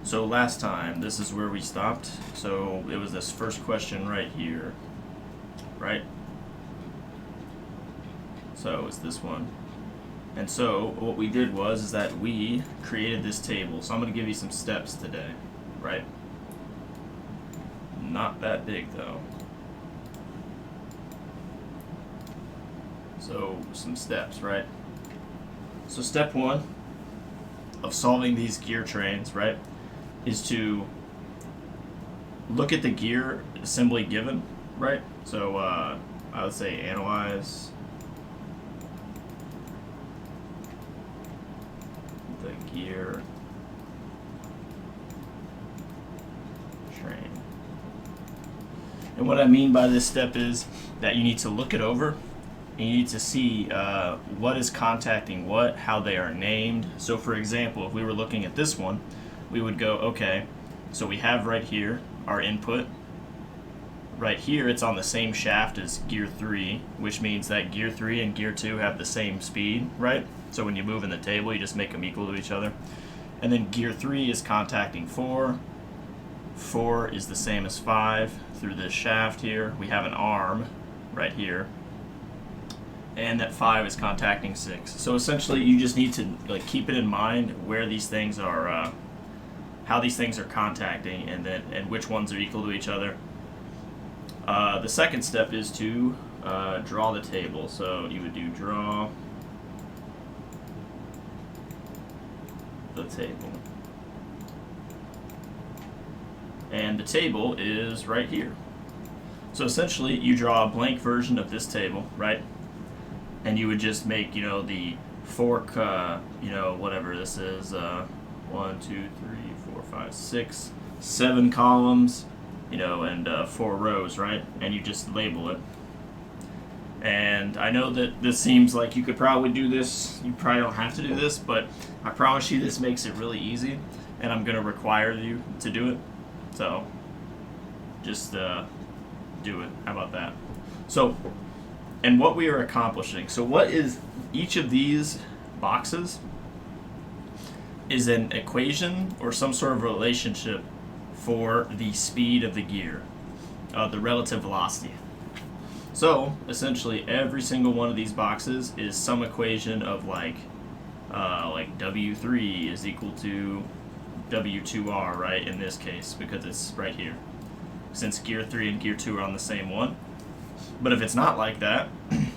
So last time, this is where we stopped. So it was this first question right here, right? So it's this one. And so what we did was is that we created this table. So I'm going to give you some steps today, right? Not that big though. So some steps, right? So step one of solving these gear trains, right, is to look at the gear assembly given, right? So I would say analyze the gear train. And what I mean by this step is that you need to look it over and you need to see what is contacting what, how they are named. So for example, if we were looking at this one, we would go, okay, so we have right here our input. Right here, it's on the same shaft as gear 3, which means that gear 3 and gear 2 have the same speed, right? So when you move in the table, you just make them equal to each other. And then gear 3 is contacting 4. 4 is the same as 5 through this shaft here. We have an arm right here. And that 5 is contacting 6. So essentially, you just need to keep it in mind where these things are, how these things are contacting, and which ones are equal to each other. The second step is to draw the table. So you would do draw the table. And the table is right here. So essentially, you draw a blank version of this table, right? And you would just make, the fork, whatever this is, 1, 2, 3, 4, 5, 6, 7 columns, and 4 rows, right? And you just label it. And I know that this seems like you could probably do this. You probably don't have to do this, but I promise you this makes it really easy. And I'm going to require you to do it. So just do it. How about that? So, and what we are accomplishing. So what is each of these boxes is an equation or some sort of relationship for the speed of the gear, the relative velocity. So essentially, every single one of these boxes is some equation of like W3 is equal to W2R, right? In this case, because it's right here, since gear 3 and gear 2 are on the same one. But if it's not like that,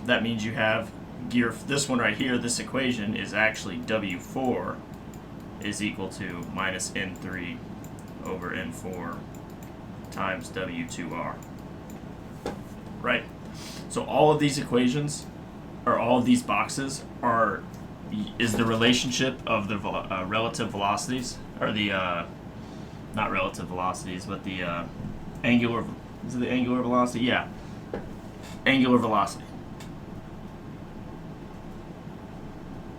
that means you have this one right here, this equation is actually W4 is equal to minus N3 over N4 times W2R. Right? So all of these equations, or all of these boxes, is the relationship of the relative velocities, or the, not relative velocities, but the angular, is it the angular velocity? Yeah. Angular velocity.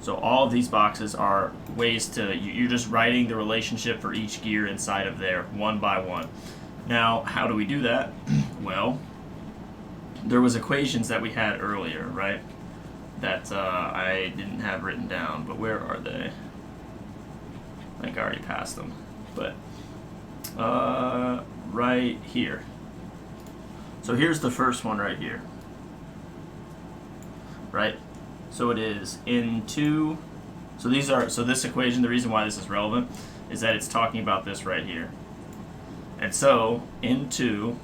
So all of these boxes are ways to, you're just writing the relationship for each gear inside of there, one by one. Now, how do we do that? Well, there was equations that we had earlier, right? That I didn't have written down, but where are they? I think I already passed them. But right here. So here's the first one right here. Right? So it is N2. So this equation, the reason why this is relevant is that it's talking about this right here. And so N2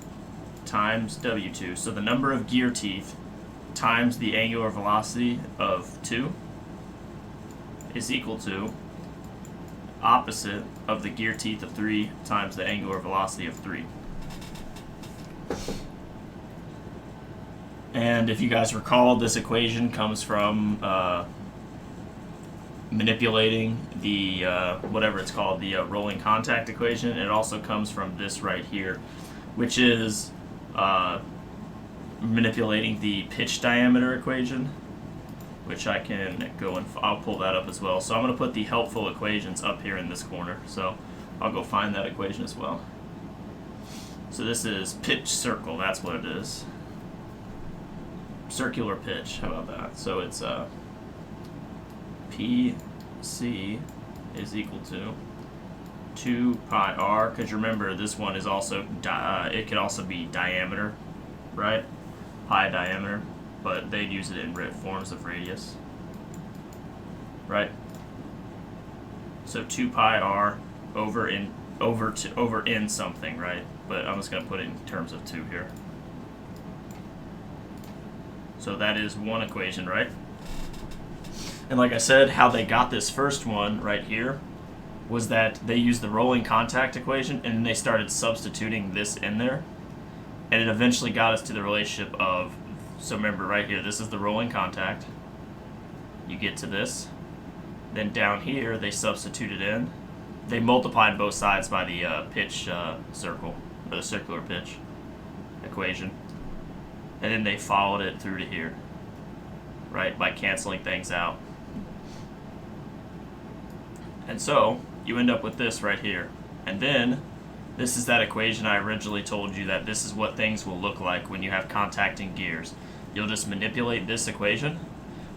times W2, so the number of gear teeth times the angular velocity of 2 is equal to opposite of the gear teeth of 3 times the angular velocity of 3. And if you guys recall, this equation comes from manipulating the, whatever it's called, the rolling contact equation. It also comes from this right here, which is manipulating the pitch diameter equation, which I can go and I'll pull that up as well. So I'm going to put the helpful equations up here in this corner. So I'll go find that equation as well. So this is pitch circle, that's what it is. Circular pitch, how about that? So it's PC is equal to 2 pi r, because remember this one is also, it could also be diameter, right? Pi diameter, but they'd use it in forms of radius, right? So 2 pi r over in something, right? But I'm just going to put it in terms of 2 here. So that is one equation, right? And like I said, how they got this first one right here was that they used the rolling contact equation and then they started substituting this in there. And it eventually got us to the relationship of, so remember right here, this is the rolling contact. You get to this. Then down here, they substituted in. They multiplied both sides by the pitch circle, or the circular pitch equation. And then they followed it through to here, right, by canceling things out. And so you end up with this right here. And then this is that equation I originally told you that this is what things will look like when you have contacting gears. You'll just manipulate this equation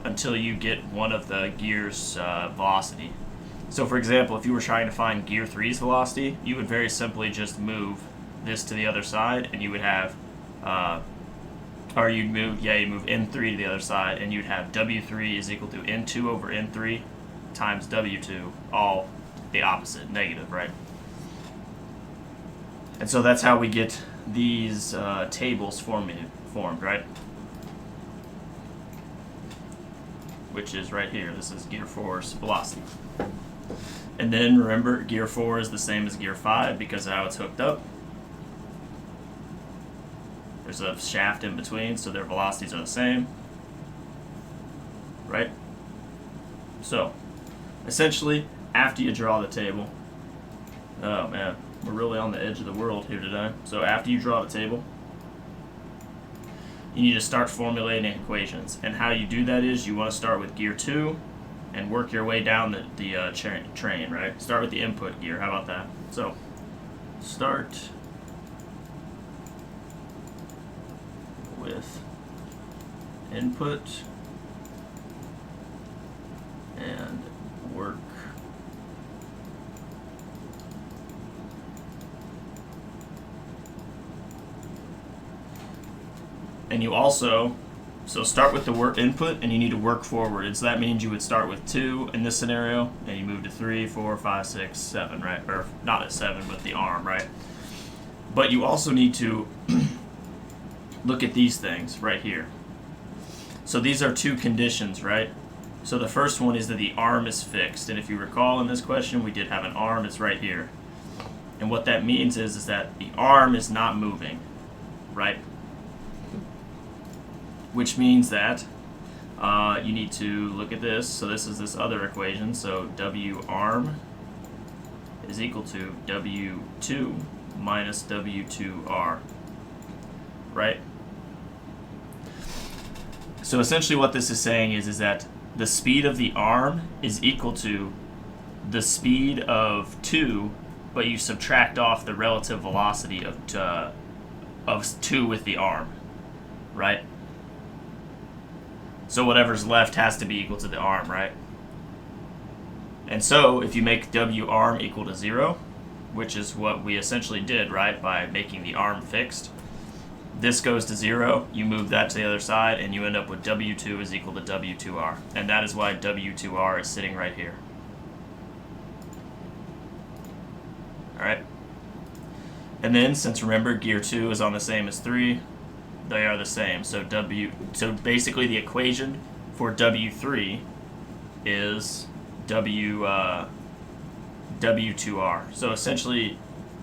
until you get one of the gear's velocity. So for example, if you were trying to find gear 3's velocity, you would very simply just move this to the other side and you would have, you move N3 to the other side and you'd have W3 is equal to N2 over N3 times W2, all the opposite, negative, right? And so that's how we get these tables formed, right? Which is right here. This is gear 4's velocity. And then remember, gear 4 is the same as gear 5 because of how it's hooked up. There's a shaft in between, so their velocities are the same, right? So, essentially, after you draw the table, oh man, we're really on the edge of the world here today. So after you draw the table, you need to start formulating equations. And how you do that is you want to start with gear 2 and work your way down the train, right? Start with the input gear. How about that? So, start with input and work and you also start with the work input and you need to work forward. And so that means you would start with 2 in this scenario and you move to 3, 4, 5, 6, 7, right? Or not at 7, but the arm, right? But you also need to look at these things right here. So these are 2 conditions, right? So the first one is that the arm is fixed. And if you recall in this question, we did have an arm. It's right here. And what that means is that the arm is not moving, right? Which means that you need to look at this. So this is this other equation. So W arm is equal to W2 minus W2R, right? So essentially what this is saying is that the speed of the arm is equal to the speed of 2, but you subtract off the relative velocity of 2 with the arm, right? So whatever's left has to be equal to the arm, right? And so if you make W arm equal to 0, which is what we essentially did, right, by making the arm fixed, this goes to 0, you move that to the other side, and you end up with W2 is equal to W2R. And that is why W2R is sitting right here. Alright? And then, since remember, gear 2 is on the same as 3, they are the same. So basically the equation for W3 is W2R. So essentially,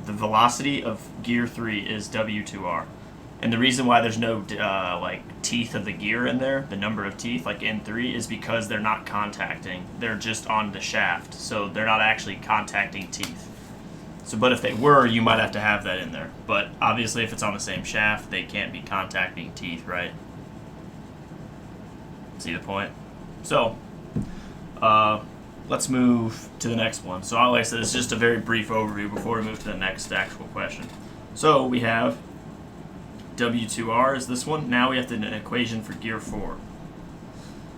the velocity of gear 3 is W2R. And the reason why there's no teeth of the gear in there, the number of teeth like N3, is because they're not contacting. They're just on the shaft, so they're not actually contacting teeth. So, but if they were, you might have to have that in there. But obviously, if it's on the same shaft, they can't be contacting teeth, right? See the point? So, let's move to the next one. So, like I said, it's just a very brief overview before we move to the next actual question. So, we have W2R is this one. Now we have an equation for gear 4.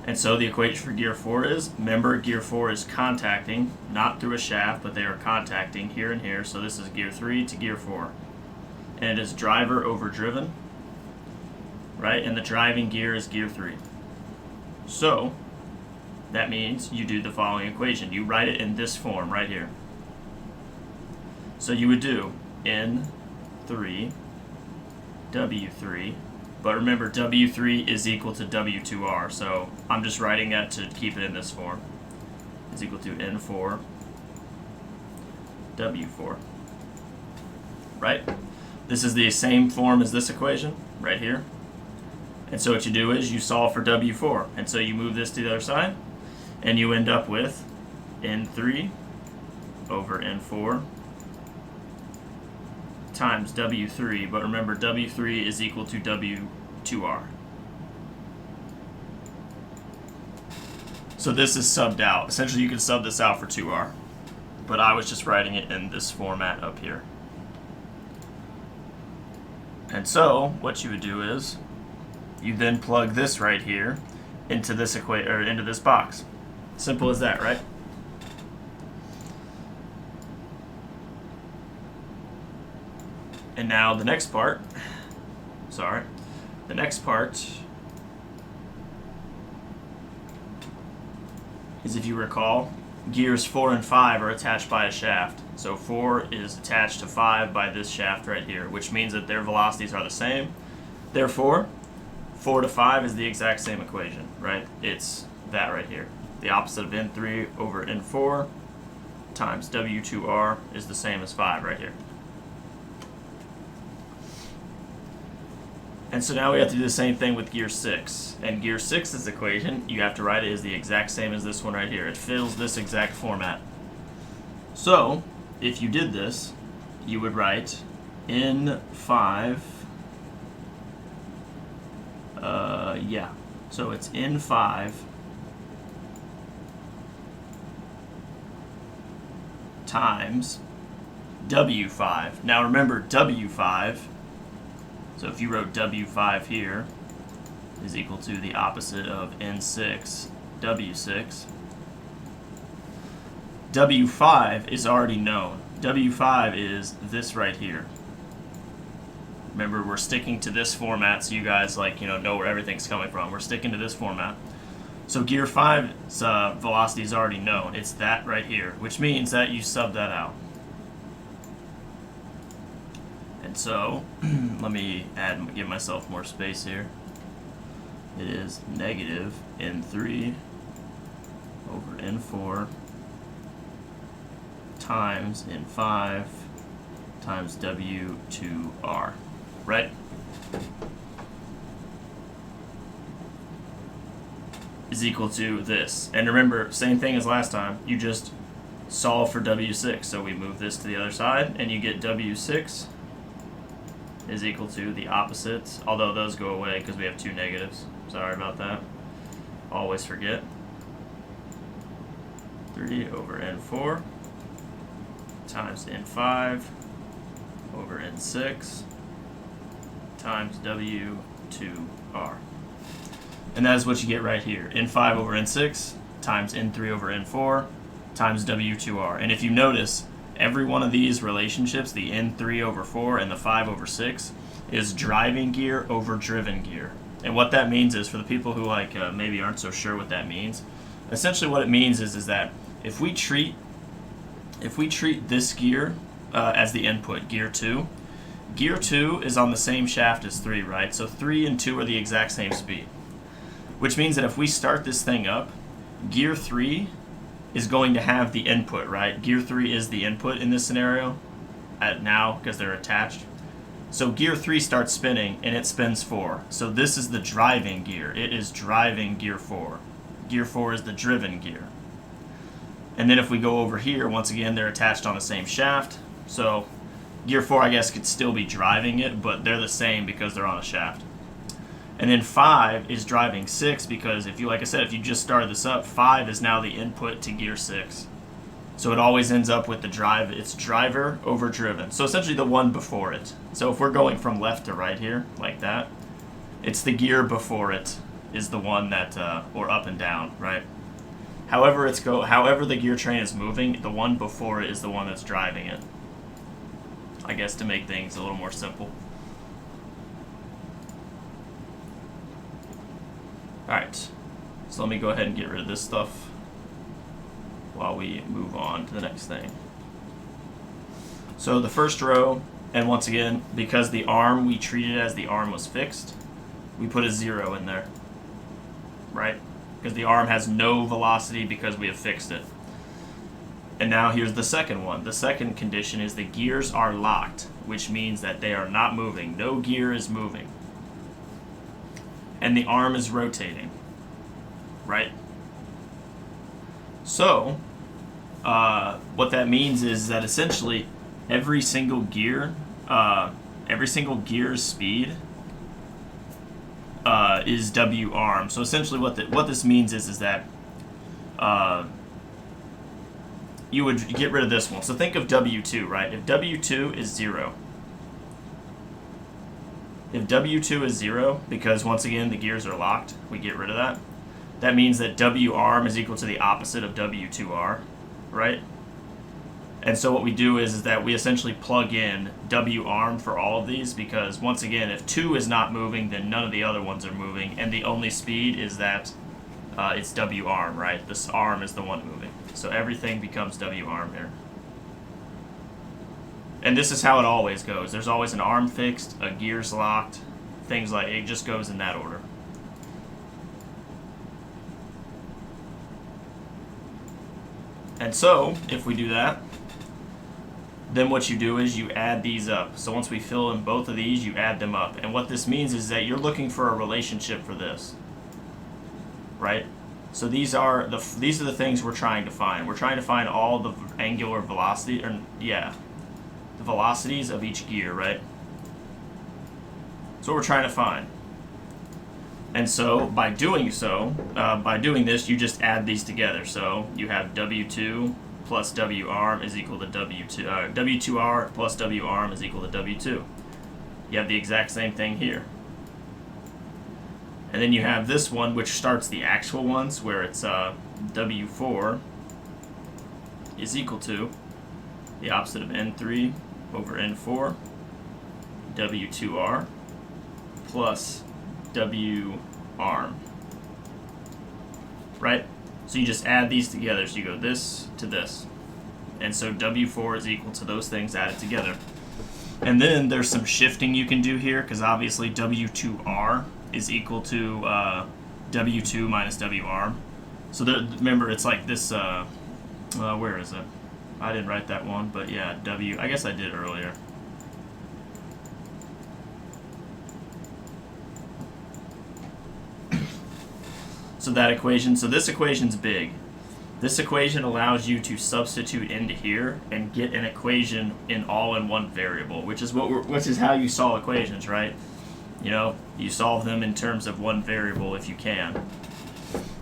And so the equation for gear 4 is, remember, gear 4 is contacting, not through a shaft, but they are contacting here and here. So this is gear 3 to gear 4. And it is driver over driven, right? And the driving gear is gear 3. So that means you do the following equation. You write it in this form right here. So you would do N3, W3, but remember W3 is equal to W2R, so I'm just writing that to keep it in this form. Is equal to N4, W4, right? This is the same form as this equation right here. And so what you do is you solve for W4, and so you move this to the other side, and you end up with N3 over N4 times W3, but remember W3 is equal to W2R. So this is subbed out. Essentially you can sub this out for 2R, but I was just writing it in this format up here. And so what you would do is you then plug this right here into this into this box. Simple as that, right? And now the next part, the next part is, if you recall, gears 4 and 5 are attached by a shaft. So 4 is attached to 5 by this shaft right here, which means that their velocities are the same. Therefore, 4 to 5 is the exact same equation, right? It's that right here. The opposite of N3 over N4 times W2R is the same as 5 right here. And so now we have to do the same thing with gear 6. And gear 6's equation, you have to write it as the exact same as this one right here. It fills this exact format. So, if you did this, you would write N5, so it's N5 times W5. Now remember, W5, so if you wrote W5 here, is equal to the opposite of N6, W6. W5 is already known. W5 is this right here. Remember, we're sticking to this format so you guys know where everything's coming from. We're sticking to this format. So gear 5's velocity is already known. It's that right here, which means that you sub that out. And so, let me give myself more space here. It is negative N3 over N4 times N5 times W2R, right? Is equal to this. And remember, same thing as last time. You just solve for W6. So we move this to the other side, and you get W6 is equal to the opposite, although those go away because we have two negatives. Sorry about that. Always forget. 3 over N4 times N5 over N6 times W2R. And that is what you get right here. N5 over N6 times N3 over N4 times W2R. And if you notice, every one of these relationships, the N3 over 4 and the 5 over 6, is driving gear over driven gear. And what that means is, for the people who maybe aren't so sure what that means, essentially what it means is that if we treat this gear as the input, gear 2 is on the same shaft as 3, right? So 3 and 2 are the exact same speed, which means that if we start this thing up, gear 3 is going to have the input, right? Gear 3 is the input in this scenario now because they're attached. So gear 3 starts spinning and it spins 4. So this is the driving gear. It is driving gear 4. Gear 4 is the driven gear. And then if we go over here, once again, they're attached on the same shaft. So gear 4, I guess, could still be driving it, but they're the same because they're on a shaft. And then 5 is driving 6 because if you just started this up, 5 is now the input to gear 6. So it always ends up with the drive. It's driver over driven. So essentially the one before it. So if we're going from left to right here, like that, it's the gear before it is the one that, or up and down, right? However the gear train is moving, the one before it is the one that's driving it. I guess to make things a little more simple. Alright, so let me go ahead and get rid of this stuff while we move on to the next thing. So the first row, and once again, because the arm, we treated as the arm was fixed, we put a 0 in there, right? Because the arm has no velocity because we have fixed it. And now here's the second one. The second condition is the gears are locked, which means that they are not moving. No gear is moving. And the arm is rotating, right? So, what that means is that essentially every single gear's speed is W arm. So essentially what this means is that you would get rid of this one. So think of W2, right? If W2 is 0, because once again the gears are locked, we get rid of that. That means that W arm is equal to the opposite of W2R, right? And so what we do is that we essentially plug in W arm for all of these, because once again, if 2 is not moving, then none of the other ones are moving, and the only speed is that it's W arm, right? This arm is the one moving. So everything becomes W arm here. And this is how it always goes. There's always an arm fixed, a gears locked, things like it just goes in that order. And so, if we do that, then what you do is you add these up. So once we fill in both of these, you add them up. And what this means is that you're looking for a relationship for this, right? So these are the things we're trying to find. We're trying to find all the angular velocity, the velocities of each gear, right? That's what we're trying to find. And so by doing this, you just add these together. So you have W2 plus W arm is equal to W2. W2R plus W arm is equal to W2. You have the exact same thing here. And then you have this one, which starts the actual ones, where it's W4 is equal to the opposite of N3 over N4, W2R plus W arm, right? So you just add these together, so you go this to this. And so W4 is equal to those things added together. And then there's some shifting you can do here, because obviously W2R is equal to W2 minus W arm. So remember, it's like this, where is it? I didn't write that one, but yeah, I guess I did earlier. So that equation, so this equation's big. This equation allows you to substitute into here and get an equation all in one variable, which is how you solve equations, right? You know, you solve them in terms of one variable if you can.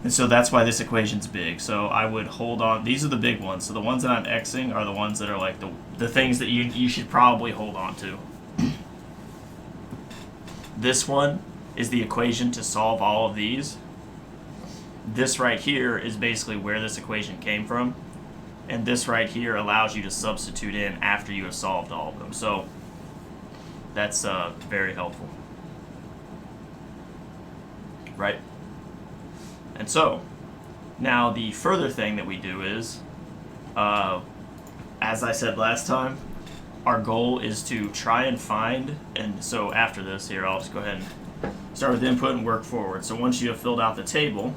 And so that's why this equation's big. So I would hold on. These are the big ones. So the ones that I'm Xing are the ones that are like the things that you should probably hold on to. This one is the equation to solve all of these. This right here is basically where this equation came from. And this right here allows you to substitute in after you have solved all of them. So that's very helpful. Right? And so, now the further thing that we do is, as I said last time, our goal is to try and find, and so after this here, I'll just go ahead and start with input and work forward. So once you have filled out the table,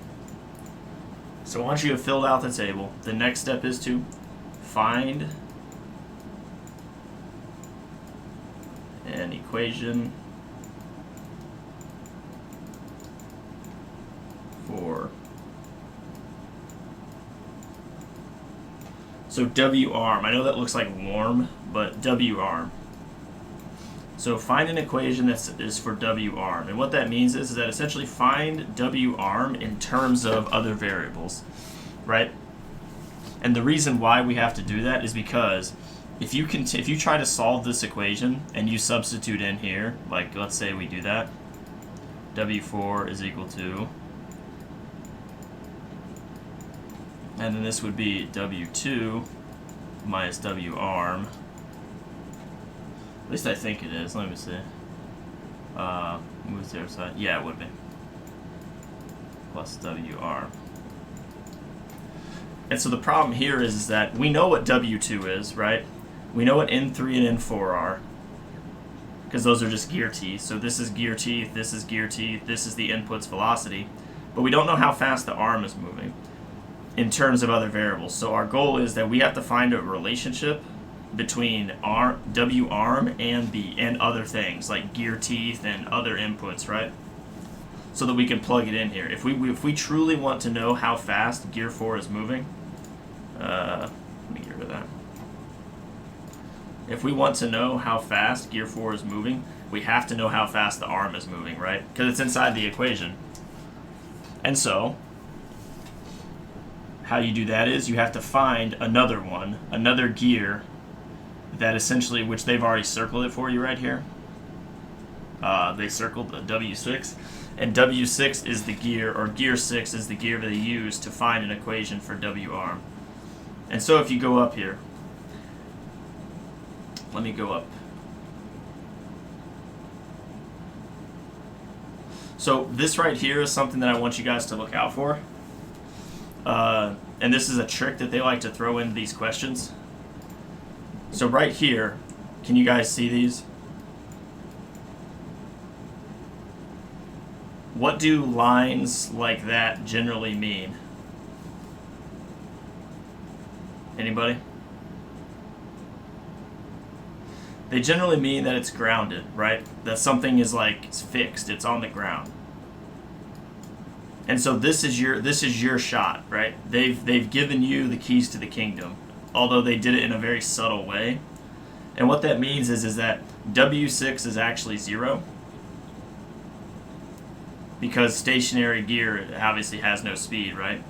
the next step is to find an equation for, so W arm. I know that looks like warm, but W arm. So find an equation that is for W arm. And what that means is that essentially find W arm in terms of other variables, right? And the reason why we have to do that is because if you try to solve this equation and you substitute in here, like let's say we do that, W4 is equal to And then this would be W2 minus W arm. At least I think it is. Let me see. Move to the other side. Yeah, it would be. Plus W arm. And so the problem here is that we know what W2 is, right? We know what N3 and N4 are, because those are just gear teeth. So this is gear teeth, this is gear teeth, this is the input's velocity. But we don't know how fast the arm is moving in terms of other variables. So our goal is that we have to find a relationship between W arm and other things like gear teeth and other inputs, right? So that we can plug it in here. If we truly want to know how fast gear 4 is moving, let me get rid of that. If we want to know how fast gear 4 is moving, we have to know how fast the arm is moving, right? Because it's inside the equation. And so, how you do that is you have to find another one, another gear that essentially, which they've already circled it for you right here. They circled the W6. And W6 is the gear, or gear 6 is the gear that they use to find an equation for W arm. And so if you go up here, let me go up. So this right here is something that I want you guys to look out for. And this is a trick that they like to throw into these questions. So right here, can you guys see these? What do lines like that generally mean? Anybody? They generally mean that it's grounded, right? That something is like it's fixed, it's on the ground. And so this is your shot, right? They've given you the keys to the kingdom, although they did it in a very subtle way. And what that means is that W6 is actually 0. Because stationary gear obviously has no speed, right?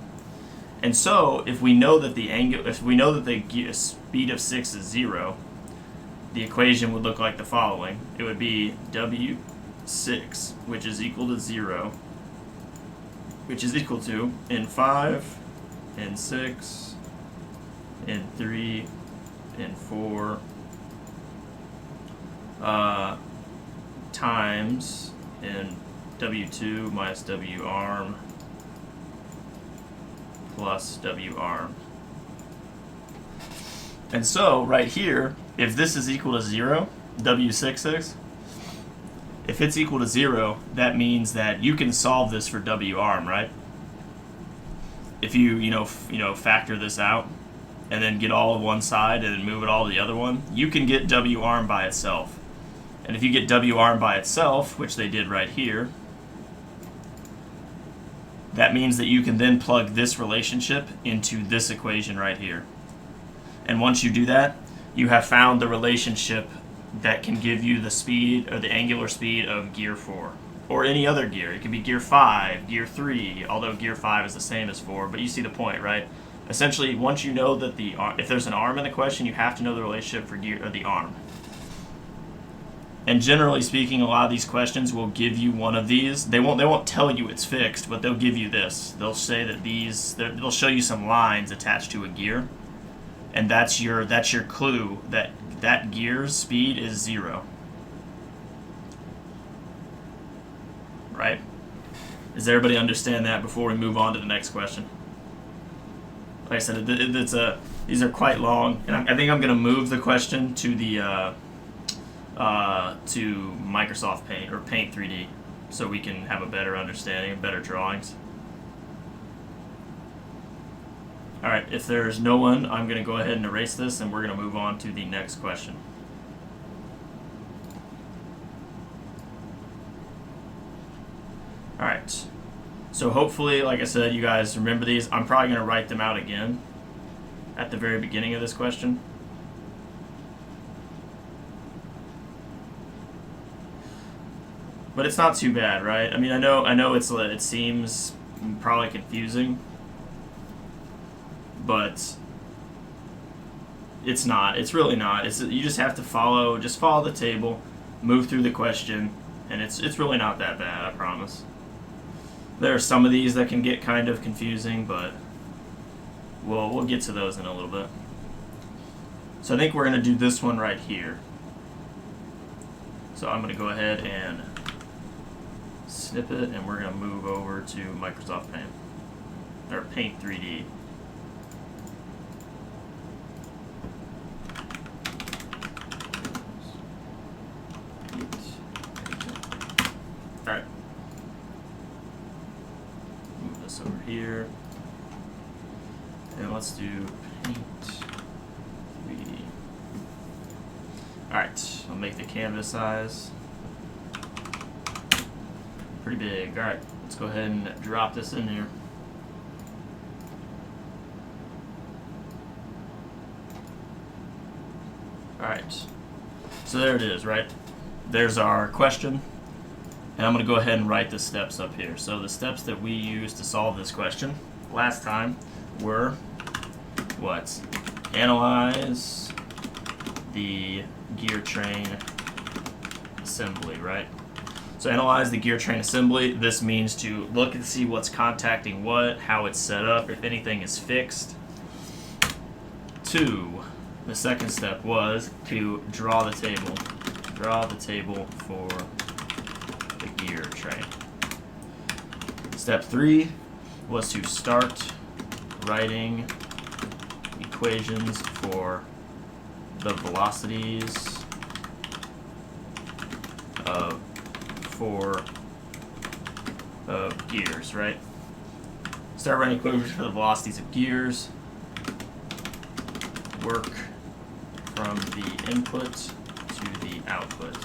And so if we know that the speed of 6 is 0, the equation would look like the following. It would be W6, which is equal to 0, which is equal to N5, N6, N3, N4, times W2 minus W arm plus W arm. And so right here, if this is equal to 0, W6 is, if it's equal to 0, that means that you can solve this for W arm, right? If you factor this out and then get all of one side and then move it all to the other one, you can get W arm by itself. And if you get W arm by itself, which they did right here, that means that you can then plug this relationship into this equation right here. And once you do that, you have found the relationship that can give you the speed or the angular speed of gear 4. Or any other gear. It could be gear 5, gear 3, although gear 5 is the same as 4, but you see the point, right? Essentially, once you know that if there's an arm in the question, you have to know the relationship for gear or the arm. And generally speaking, a lot of these questions will give you one of these. They won't tell you it's fixed, but they'll give you this. They'll say that they'll show you some lines attached to a gear, and that's your clue that gear's speed is 0. Right? Does everybody understand that before we move on to the next question? Like I said, these are quite long, and I think I'm going to move the question to the to Microsoft Paint or Paint 3D so we can have a better understanding and better drawings. Alright, if there's no one, I'm going to go ahead and erase this and we're going to move on to the next question. Alright, so hopefully, like I said, you guys remember these. I'm probably going to write them out again at the very beginning of this question. But it's not too bad, right? I mean, I know it seems probably confusing, but it's not. It's really not. You just have to follow the table, move through the question, and it's really not that bad, I promise. There are some of these that can get kind of confusing, but we'll get to those in a little bit. So I think we're going to do this one right here. So I'm going to go ahead and snip it, and we're going to move over to Microsoft Paint, or Paint 3D. Alright. Move this over here. And let's do Paint 3D. Alright, I'll make the canvas size pretty big. Alright, let's go ahead and drop this in here. Alright, so there it is, right? There's our question. And I'm going to go ahead and write the steps up here. So the steps that we used to solve this question last time were what? Analyze the gear train assembly, right? So analyze the gear train assembly. This means to look and see what's contacting what, how it's set up, if anything is fixed. 2, the second step was to draw the table. Draw the table for the gear train. Step 3 was to start writing equations for the velocities of gears, right? Start writing equations for the velocities of gears. Work from the input to the output,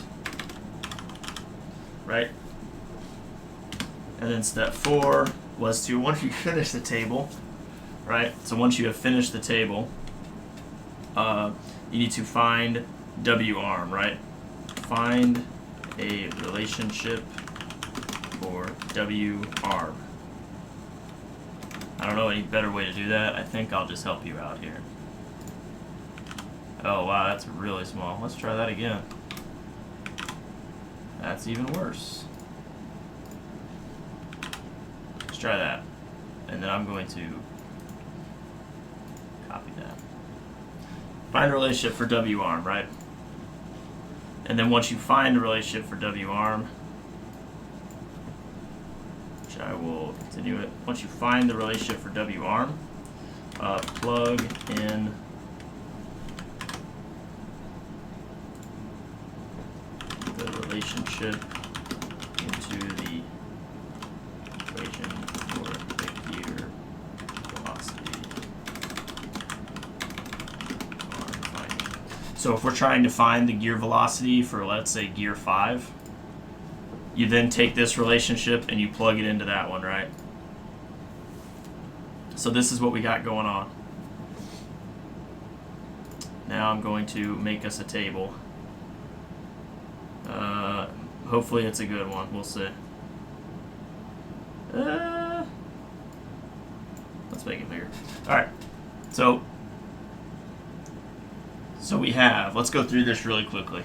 right? And then step 4 was to, once you finish the table, right? So once you have finished the table, you need to find W-arm, right? Find a relationship for W-arm. I don't know any better way to do that. I think I'll just help you out here. Oh wow, that's really small. Let's try that again. That's even worse. Let's try that. And then I'm going to copy that. Find a relationship for W-arm, right? And then once you find a relationship for W-arm, which I will continue it. Once you find the relationship for W-arm, plug in the relationship into the equation for the gear velocity. So if we're trying to find the gear velocity for, let's say, gear 5, you then take this relationship and you plug it into that one, right? So this is what we got going on. Now I'm going to make us a table. Hopefully it's a good one. We'll see. Let's make it bigger. All right. So we have, let's go through this really quickly.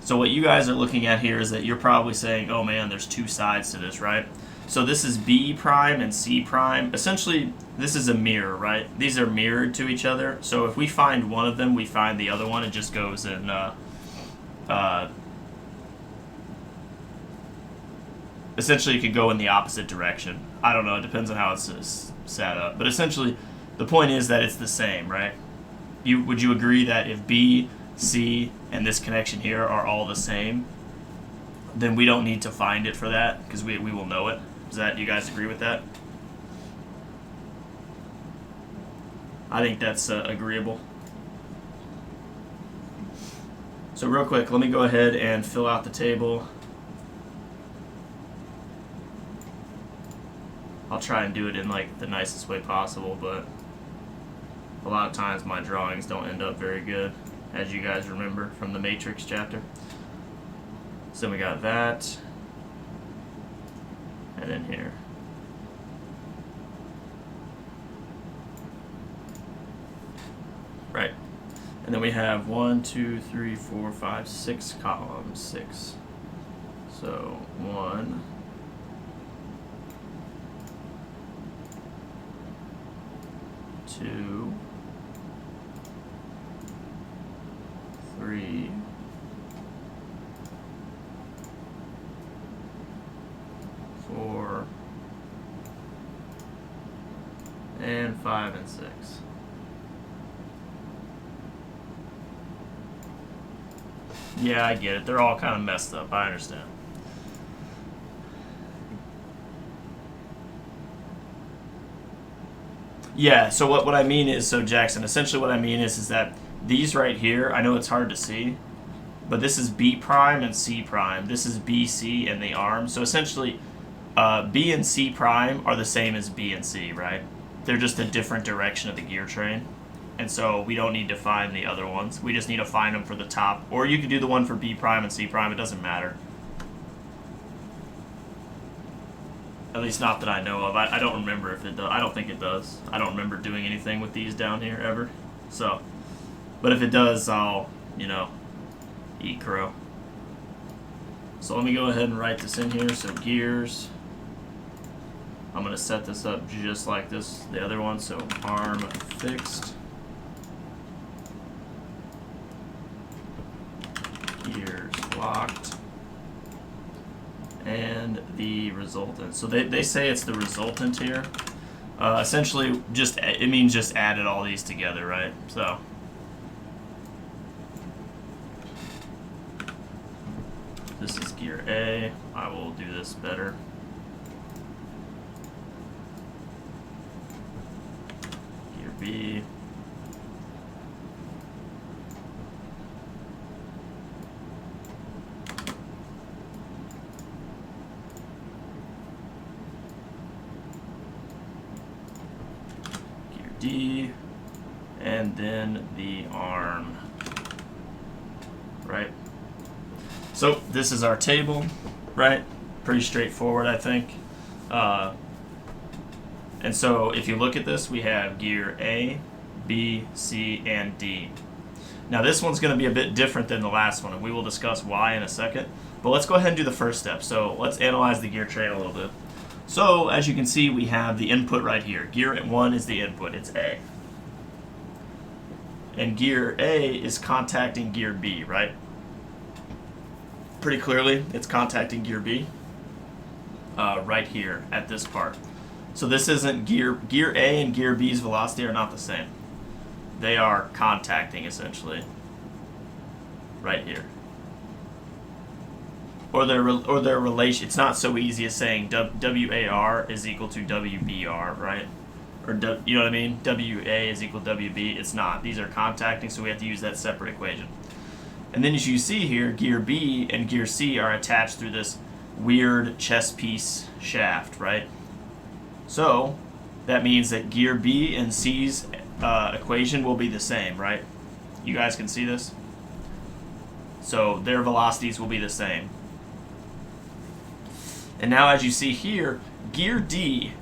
So what you guys are looking at here is that you're probably saying, oh man, there's 2 sides to this, right? So this is B prime and C prime. Essentially, this is a mirror, right? These are mirrored to each other. So if we find one of them, we find the other one. It just goes in, essentially it could go in the opposite direction. I don't know, it depends on how it's set up. But essentially, the point is that it's the same, right? Would you agree that if B, C, and this connection here are all the same, then we don't need to find it for that because we will know it? Do you guys agree with that? I think that's agreeable. So real quick, let me go ahead and fill out the table. I'll try and do it in like the nicest way possible, but a lot of times my drawings don't end up very good, as you guys remember from the Matrix chapter. So we got that, and then here. Right. And then we have 1, 2, 3, 4, 5, 6 columns. 6. So 1, 2, 3, 2, 3, 4, and 5 and 6. Yeah, I get it. They're all kind of messed up. I understand. Yeah, so what I mean is, so Jackson, essentially what I mean is that these right here, I know it's hard to see, but this is B prime and C prime. This is B, C, and the arm. So essentially, B and C prime are the same as B and C, right? They're just a different direction of the gear train. And so we don't need to find the other ones. We just need to find them for the top. Or you could do the one for B prime and C prime. It doesn't matter. At least not that I know of. I don't remember if it does. I don't think it does. I don't remember doing anything with these down here ever. So, but if it does, I'll, eat crow. So let me go ahead and write this in here. So gears. I'm going to set this up just like this, the other one. So arm fixed. Gears locked. And the resultant. So they say it's the resultant here. Essentially, it means just added all these together, right? So this is gear A. I will do this better. Gear B. D, and then the arm, right? So this is our table, right? Pretty straightforward, I think. And so if you look at this, we have gear A, B, C, and D. Now this one's going to be a bit different than the last one, and we will discuss why in a second. But let's go ahead and do the first step. So let's analyze the gear train a little bit. So, as you can see, we have the input right here. Gear 1 is the input, it's A. And gear A is contacting gear B, right? Pretty clearly, it's contacting gear B right here at this part. So this isn't gear A and gear B's velocity are not the same. They are contacting, essentially, right here. Or their relation. It's not so easy as saying WAR is equal to WBR, right? Or you know what I mean? WA is equal to WB. It's not. These are contacting, so we have to use that separate equation. And then as you see here, gear B and gear C are attached through this weird chess piece shaft, right? So that means that gear B and C's equation will be the same, right? You guys can see this? So their velocities will be the same. And now as you see here, gear D,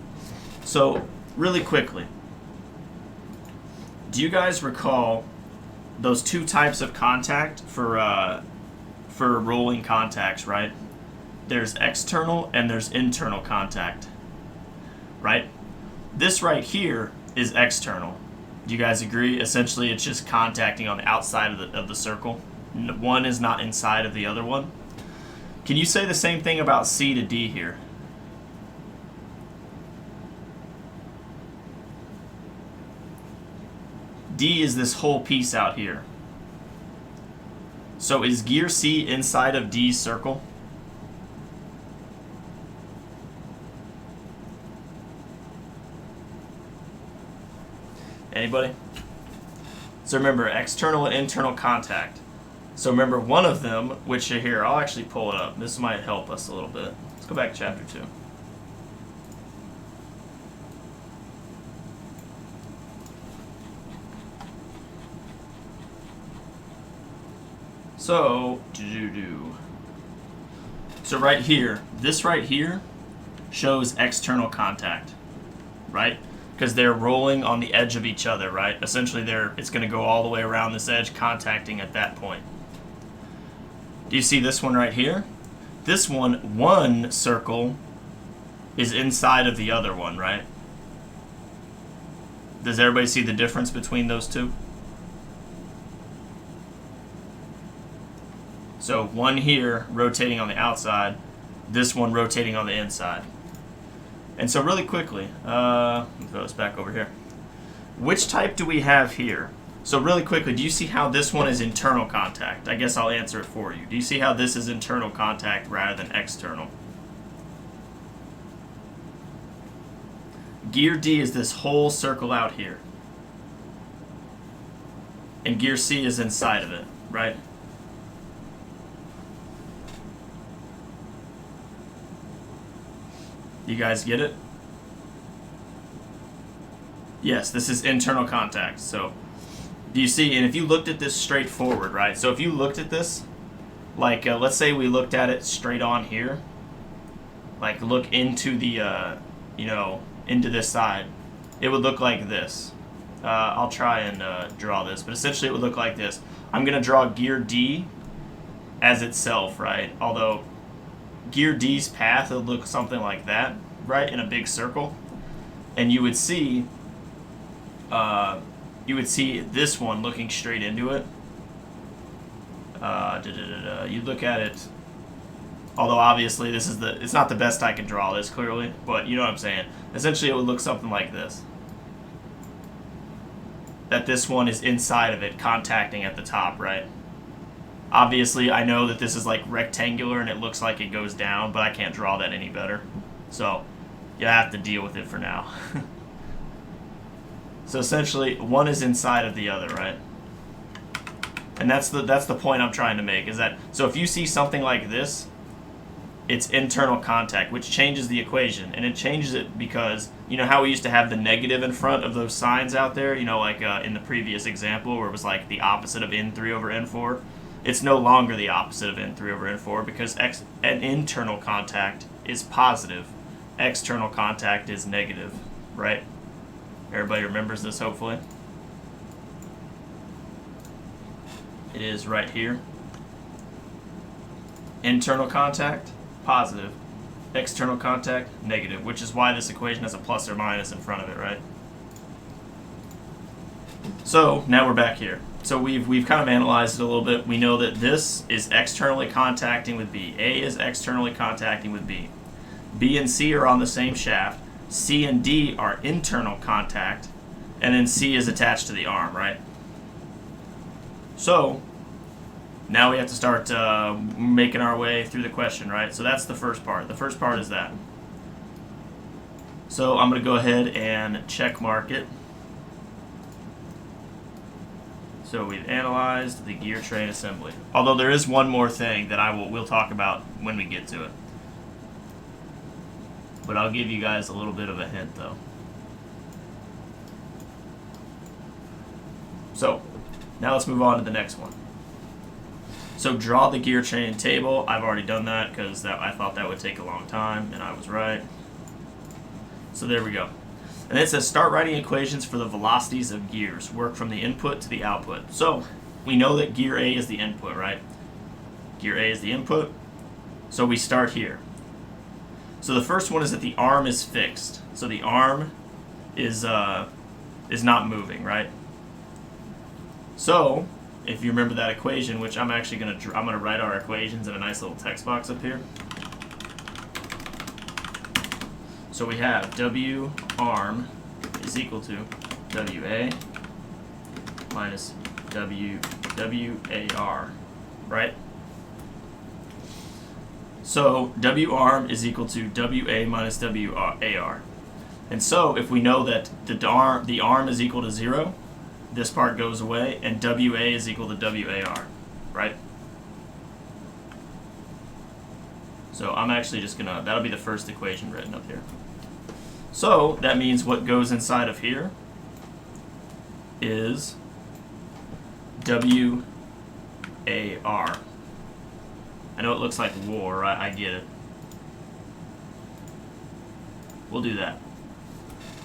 so really quickly, do you guys recall those two types of contact for rolling contacts, right? There's external and there's internal contact, right? This right here is external. Do you guys agree? Essentially, it's just contacting on the outside of the circle. One is not inside of the other one. Can you say the same thing about C to D here? D is this whole piece out here. So is gear C inside of D's circle? Anybody? So remember, external and internal contact. So remember one of them, which are here, I'll actually pull it up. This might help us a little bit. Let's go back to chapter 2. So, so right here, this right here shows external contact, right? Because they're rolling on the edge of each other, right? Essentially, it's going to go all the way around this edge, contacting at that point. Do you see this one right here? This one circle is inside of the other one, right? Does everybody see the difference between those two? So one here rotating on the outside, this one rotating on the inside. And so really quickly, let me throw this back over here. Which type do we have here? So really quickly, do you see how this one is internal contact? I guess I'll answer it for you. Do you see how this is internal contact rather than external? Gear D is this whole circle out here. And gear C is inside of it, right? You guys get it? Yes, this is internal contact. So, do you see? And if you looked at this straight forward, right? So if you looked at this, like let's say we looked at it straight on here, like look into the, into this side, it would look like this. I'll try and draw this, but essentially it would look like this. I'm gonna draw gear D as itself, right? Although gear D's path would look something like that, right, in a big circle, and you would see this one looking straight into it. You'd look at it, although obviously it's not the best I can draw this clearly, but you know what I'm saying. Essentially it would look something like this. That this one is inside of it, contacting at the top, right? Obviously I know that this is like rectangular and it looks like it goes down, but I can't draw that any better. So you have to deal with it for now. So essentially, one is inside of the other, right? And that's the point I'm trying to make, is that, so if you see something like this, it's internal contact, which changes the equation. And it changes it because, you know how we used to have the negative in front of those signs out there? You know, like in the previous example where it was like the opposite of N3 over N4? It's no longer the opposite of N3 over N4 because an internal contact is positive. External contact is negative, right? Everybody remembers this, hopefully. It is right here. Internal contact, positive. External contact, negative, which is why this equation has a plus or minus in front of it, right? So now we're back here. So we've kind of analyzed it a little bit. We know that this is externally contacting with B. A is externally contacting with B. B and C are on the same shaft. C and D are internal contact, and then C is attached to the arm, right? So now we have to start making our way through the question, right? So that's the first part. The first part is that. So I'm going to go ahead and check mark it. So we've analyzed the gear train assembly. Although there is one more thing that we'll talk about when we get to it. But I'll give you guys a little bit of a hint, though. So, now let's move on to the next one. So draw the gear train table. I've already done that because I thought that would take a long time, and I was right. So there we go. And it says start writing equations for the velocities of gears. Work from the input to the output. So, we know that gear A is the input, right? Gear A is the input. So we start here. So the first one is that the arm is fixed. So the arm is not moving, right? So if you remember that equation, which I'm actually gonna write our equations in a nice little text box up here. So we have W arm is equal to WA minus WAR, right? So W arm is equal to WA minus WAR. And so if we know that the arm is equal to 0, this part goes away, and WA is equal to WAR, right? So I'm actually just gonna, that'll be the first equation written up here. So that means what goes inside of here is WAR. I know it looks like war, I get it. We'll do that.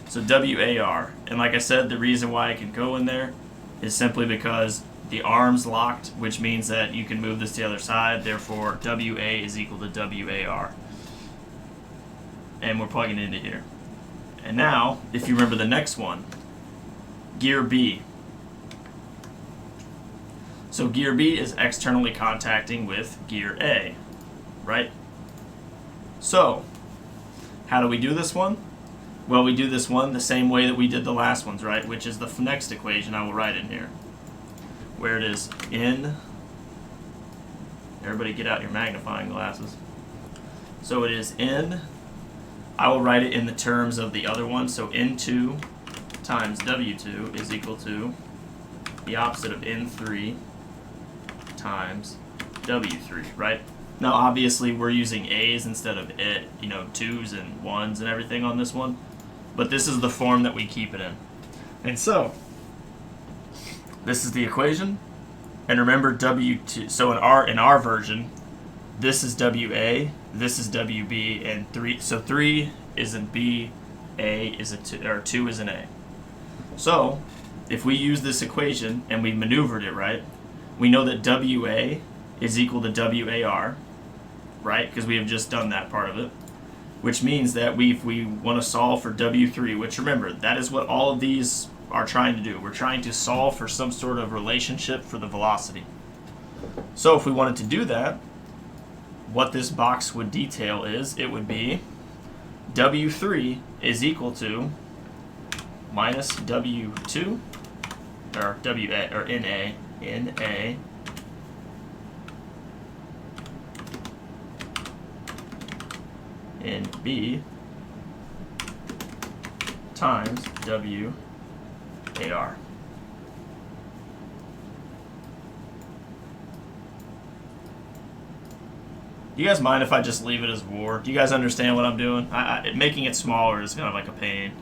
So WAR, and like I said, the reason why I can go in there is simply because the arm's locked, which means that you can move this to the other side, therefore WA is equal to WAR. And we're plugging it into here. And now, if you remember the next one, gear B. So gear B is externally contacting with gear A, right? So, how do we do this one? Well, we do this one the same way that we did the last ones, right? Which is the next equation I will write in here. Where it is in, everybody get out your magnifying glasses. So it is in, I will write it in the terms of the other one. So N2 times W2 is equal to the opposite of N3 times W3, right? Now, obviously, we're using A's instead of it, 2's and 1's and everything on this one. But this is the form that we keep it in. And so, this is the equation. And remember W2, so in our version, this is WA, this is WB, and 3, so 3 is in B, A is a 2, or 2 is in A. So, if we use this equation and we maneuvered it right, we know that WA is equal to WAR, right? Because we have just done that part of it. Which means that if we want to solve for W3, which remember, that is what all of these are trying to do. We're trying to solve for some sort of relationship for the velocity. So if we wanted to do that, what this box would detail is, it would be W3 is equal to minus W2, or WA, or NA, NB times WAR. Do you guys mind if I just leave it as war? Do you guys understand what I'm doing? Making it smaller is kind of like a pain.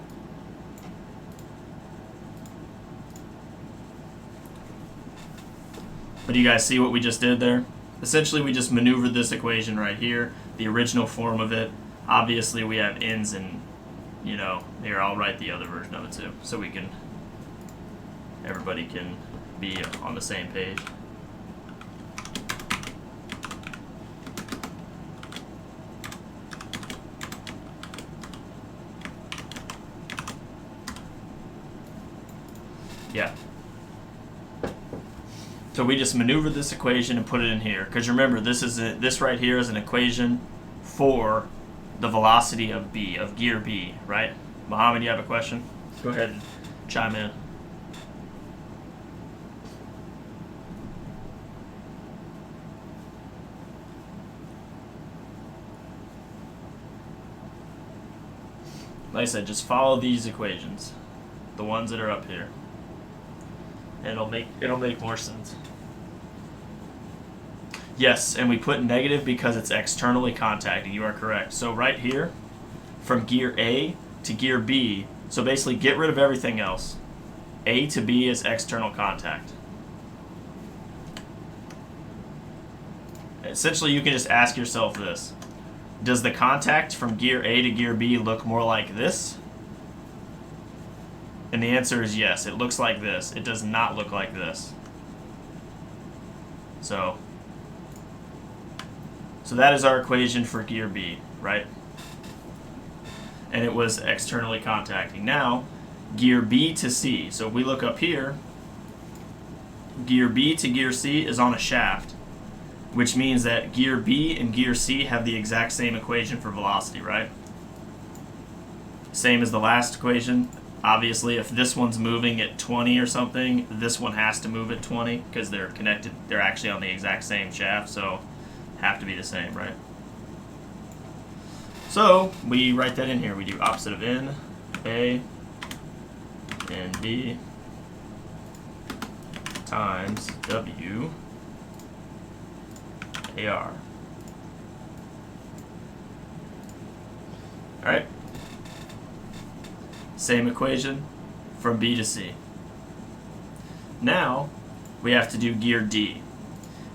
But do you guys see what we just did there? Essentially, we just maneuvered this equation right here, the original form of it. Obviously, we have ends and, here, I'll write the other version of it too, so everybody can be on the same page. Yeah. So we just maneuvered this equation and put it in here. Because remember, this right here is an equation for the velocity of B, of gear B, right? Mohammed, you have a question? Go ahead and chime in. Like I said, just follow these equations, the ones that are up here. And it'll make more sense. Yes, and we put negative because it's externally contacting. You are correct. So right here, from gear A to gear B, so basically get rid of everything else. A to B is external contact. Essentially, you can just ask yourself this. Does the contact from gear A to gear B look more like this? And the answer is yes, it looks like this. It does not look like this. So that is our equation for gear B, right? And it was externally contacting. Now, gear B to C. So if we look up here, gear B to gear C is on a shaft, which means that gear B and gear C have the exact same equation for velocity, right? Same as the last equation. Obviously, if this one's moving at 20 or something, this one has to move at 20 because they're connected. They're actually on the exact same shaft, so have to be the same, right? So we write that in here. We do opposite of N, A, and B times W, AR. All right. Same equation from B to C. Now we have to do gear D.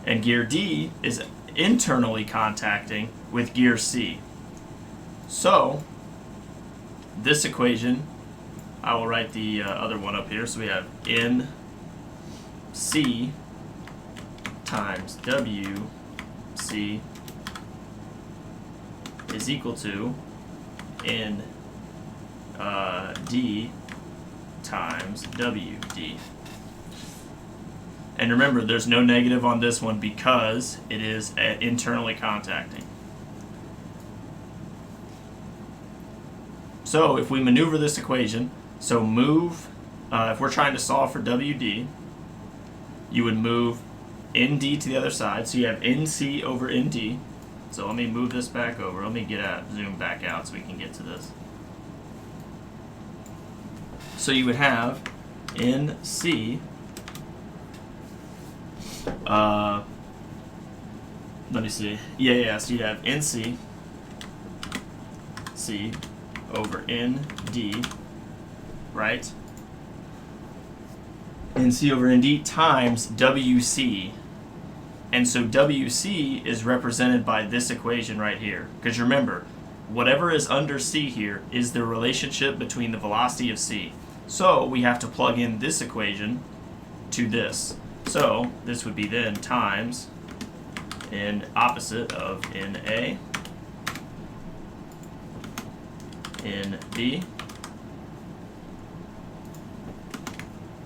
And gear D is internally contacting with gear C. So this equation, I will write the other one up here. So we have NC times WC is equal to N D times WD. And remember, there's no negative on this one because it is internally contacting. So if we maneuver this equation, so move, if we're trying to solve for WD, you would move ND to the other side. So you have NC over ND. So let me move this back over. Let me zoom back out so we can get to this. So you would have NC, let me see. Yeah, so you'd have NC C over ND, right? NC over ND times WC. And so WC is represented by this equation right here. Because remember, whatever is under C here is the relationship between the velocity of C. So we have to plug in this equation to this. So this would be then times N opposite of NA, NB,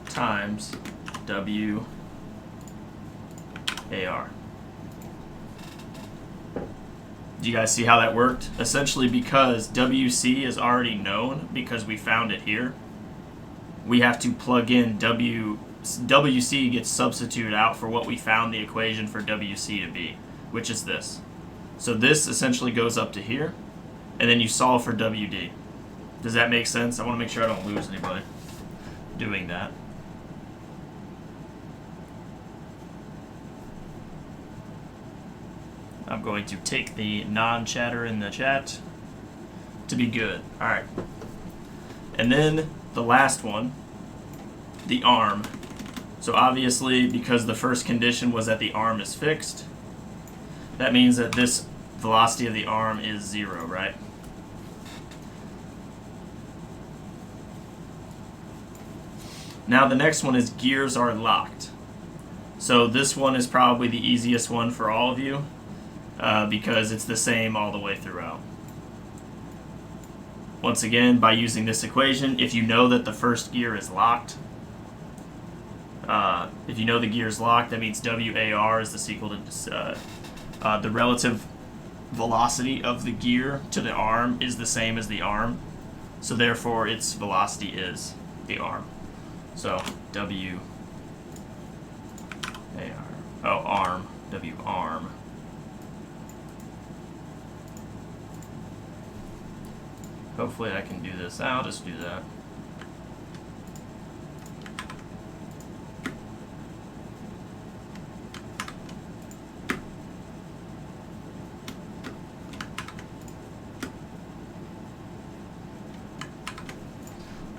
times WAR. Do you guys see how that worked? Essentially, because WC is already known because we found it here, we have to plug in WC gets substituted out for what we found the equation for WC to be, which is this. So this essentially goes up to here, and then you solve for WD. Does that make sense? I want to make sure I don't lose anybody doing that. I'm going to take the non-chatter in the chat to be good. All right. And then the last one, the arm. So obviously, because the first condition was that the arm is fixed, that means that this velocity of the arm is 0, right? Now the next one is gears are locked. So this one is probably the easiest one for all of you. Because it's the same all the way throughout. Once again, by using this equation, if you know that the first gear is locked, if you know the gear is locked, that means WAR is equal to the relative velocity of the gear to the arm is the same as the arm. So therefore, its velocity is the arm. So WAR. Oh, arm. W-arm. Hopefully I can do this. I'll just do that.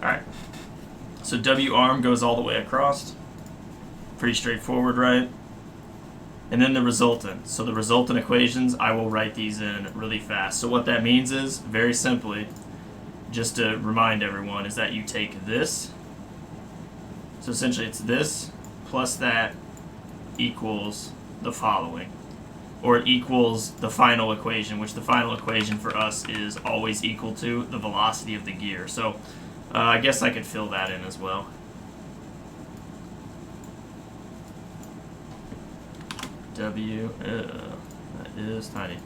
Alright. So W arm goes all the way across. Pretty straightforward, right? And then the resultant. So the resultant equations, I will write these in really fast. So what that means is, very simply, just to remind everyone, is that you take this. So essentially it's this plus that equals the following. Or it equals the final equation, which the final equation for us is always equal to the velocity of the gear. So I guess I could fill that in as well. That is tiny.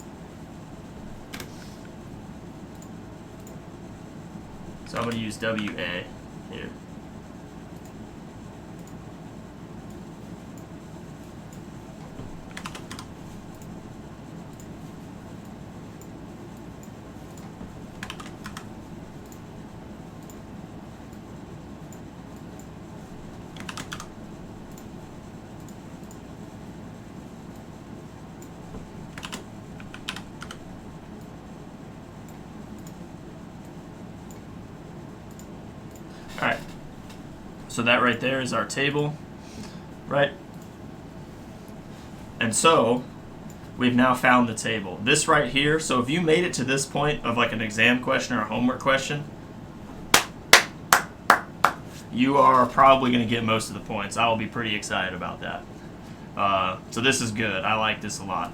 So I'm going to use WA here. Alright, so that right there is our table, right? And so, we've now found the table. This right here, so if you made it to this point of like an exam question or a homework question, you are probably going to get most of the points. I will be pretty excited about that. So this is good. I like this a lot.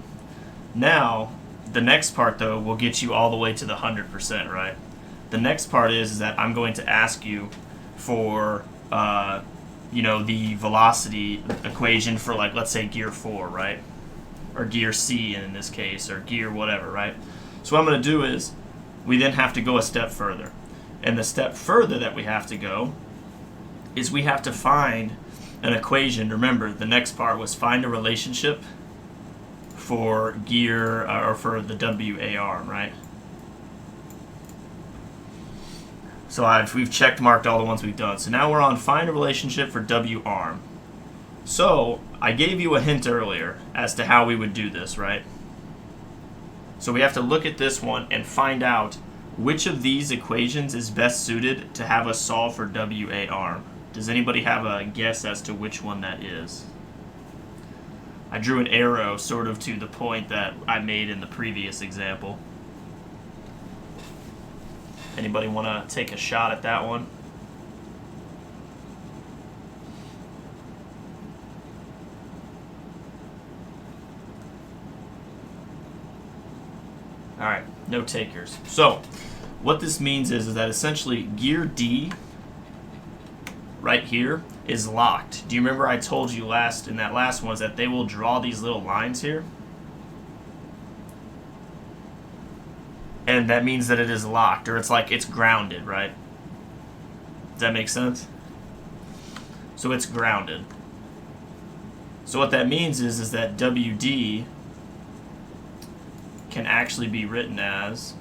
Now, the next part though will get you all the way to the 100%, right? The next part is that I'm going to ask you for you know, the velocity equation for, like, let's say gear 4, right? Or gear C in this case, or gear whatever, right? So what I'm going to do is we then have to go a step further. And the step further that we have to go is we have to find an equation. Remember, the next part was find a relationship for gear, or for the WA arm, right? So we've checked marked all the ones we've done. So now we're on find a relationship for W arm. So I gave you a hint earlier as to how we would do this, right? So we have to look at this one and find out which of these equations is best suited to have us solve for WA arm. Does anybody have a guess as to which one that is? I drew an arrow sort of to the point that I made in the previous example. Anybody want to take a shot at that one? All right, no takers. So what this means is that essentially gear D right here is locked. Do you remember I told you in that last one is that they will draw these little lines here? And that means that it is locked, or it's like it's grounded, right? Does that make sense? So it's grounded. So what that means is that WD can actually be written as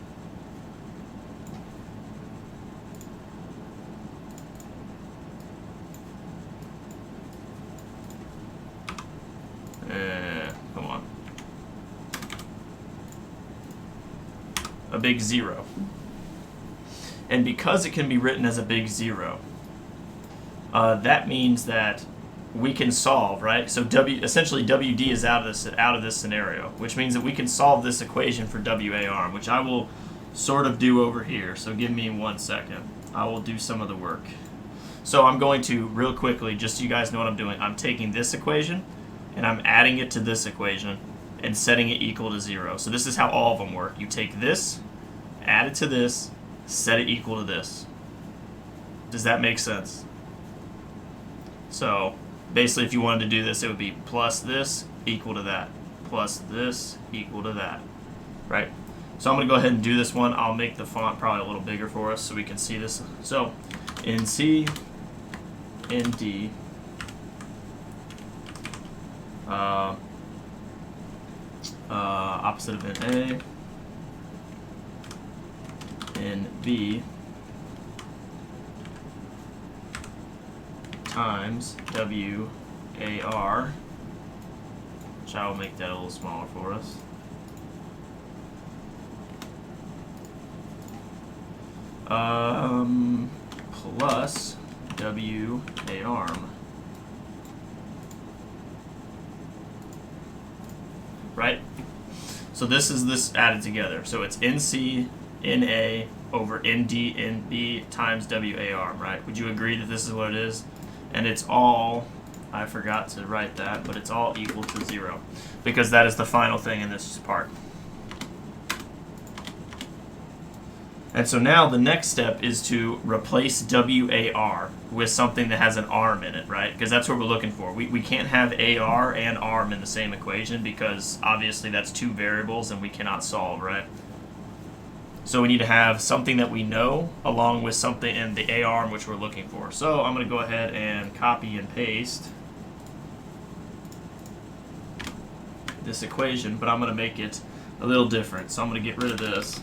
come on. A big 0. And because it can be written as a big 0, that means that we can solve, right? So essentially WD is out of this scenario, which means that we can solve this equation for WA arm, which I will sort of do over here. So give me 1 second. I will do some of the work. So I'm going to, real quickly, just so you guys know what I'm doing, I'm taking this equation and I'm adding it to this equation and setting it equal to 0. So this is how all of them work. You take this, add it to this, set it equal to this. Does that make sense? So basically, if you wanted to do this, it would be plus this equal to that, plus this equal to that, right? So I'm going to go ahead and do this one. I'll make the font probably a little bigger for us so we can see this. So in C, in D, opposite of in A, in B, times WAR, which I will make that a little smaller for us. Plus WA arm. Right? So this is this added together. So it's NC, NA over ND, NB times WA arm, right? Would you agree that this is what it is? And it's all, I forgot to write that, but it's all equal to 0 because that is the final thing in this part. And so now the next step is to replace WAR with something that has an arm in it, right? Because that's what we're looking for. We can't have AR and arm in the same equation because obviously that's two variables and we cannot solve, right? So we need to have something that we know along with something in the AR which we're looking for. So I'm going to go ahead and copy and paste this equation, but I'm going to make it a little different. So I'm going to get rid of this.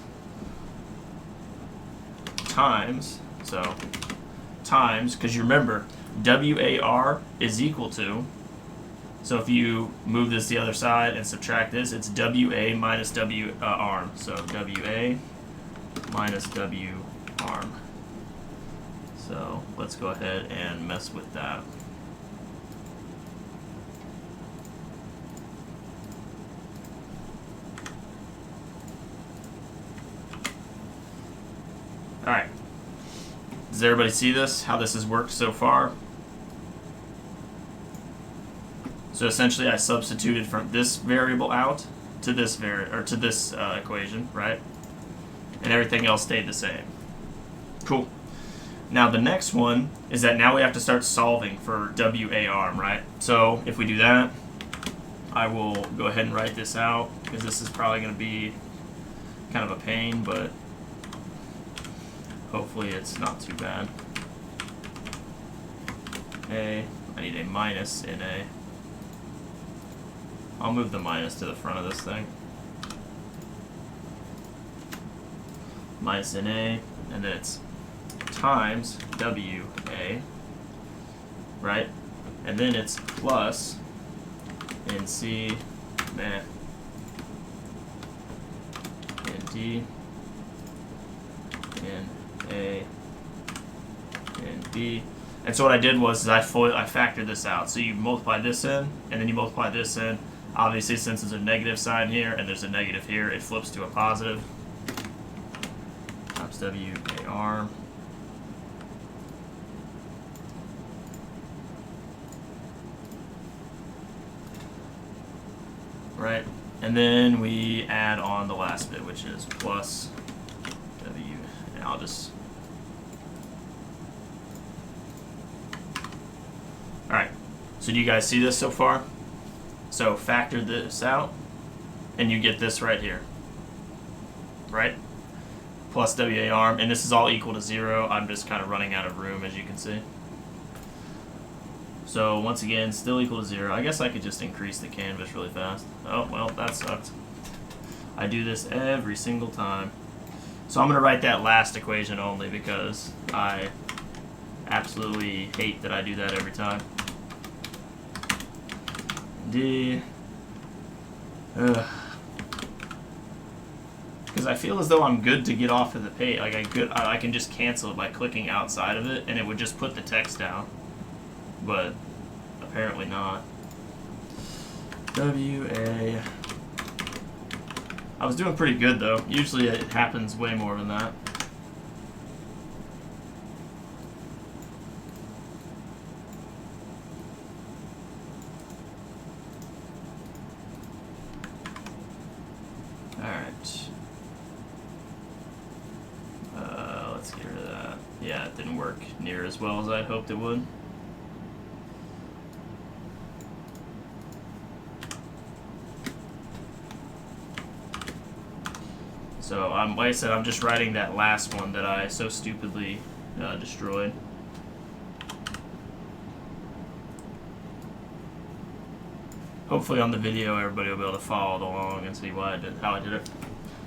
Times, so times, because you remember WAR is equal to, so if you move this the other side and subtract this, it's WA minus W arm. So WA minus W arm. So let's go ahead and mess with that. All right. Does everybody see this? How this has worked so far? So essentially, I substituted from this variable out to this equation, right? And everything else stayed the same. Cool. Now the next one is that now we have to start solving for WA arm, right? So if we do that, I will go ahead and write this out because this is probably going to be kind of a pain, but hopefully it's not too bad. I need a minus in A. I'll move the minus to the front of this thing. Minus in A, and then it's times WA, right? And then it's plus in C, in D, in A, in B. And so what I did was I factored this out. So you multiply this in, and then you multiply this in. Obviously, since there's a negative sign here and there's a negative here, it flips to a positive. Times WA arm. Right, and then we add on the last bit, which is plus W, and I'll just... Alright, so do you guys see this so far? So factor this out, and you get this right here, right? Plus WA arm, and this is all equal to 0. I'm just kind of running out of room, as you can see. So once again, still equal to 0. I guess I could just increase the canvas really fast. Oh, well, that sucked. I do this every single time. So I'm going to write that last equation only because I absolutely hate that I do that every time. D. Because I feel as though I'm good to get off of the page. Like I can just cancel it by clicking outside of it, and it would just put the text down. But apparently not. WA. I was doing pretty good though. Usually it happens way more than that. Alright. Let's get rid of that. Yeah, it didn't work near as well as I hoped it would. So, like I said, I'm just writing that last one that I so stupidly destroyed. Hopefully on the video everybody will be able to follow along and see how I did it.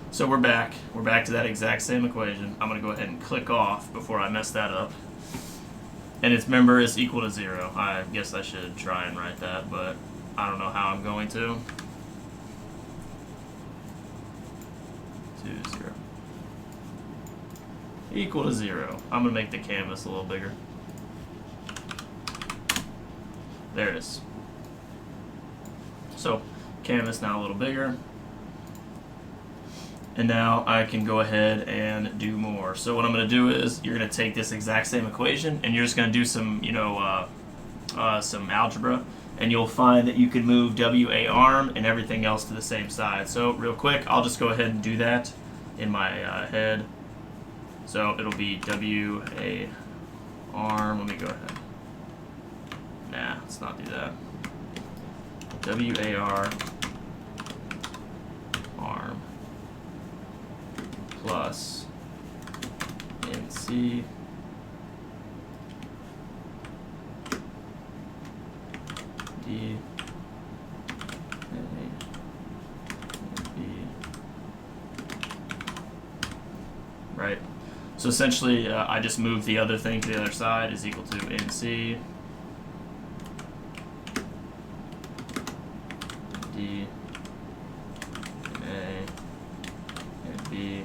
So we're back. We're back to that exact same equation. I'm going to go ahead and click off before I mess that up. And its member is equal to 0. I guess I should try and write that, but I don't know how I'm going to. 2, 0. Equal to 0. I'm going to make the canvas a little bigger. There it is. So, canvas now a little bigger. And now I can go ahead and do more. So what I'm going to do is you're going to take this exact same equation and you're just going to do some, some algebra, and you'll find that you can move WA arm and everything else to the same side. So real quick, I'll just go ahead and do that in my head. So it'll be WA arm. Let me go ahead. Nah, let's not do that. WAR arm plus NC D A and B. Right. So essentially, I just moved the other thing to the other side is equal to NC D and A and B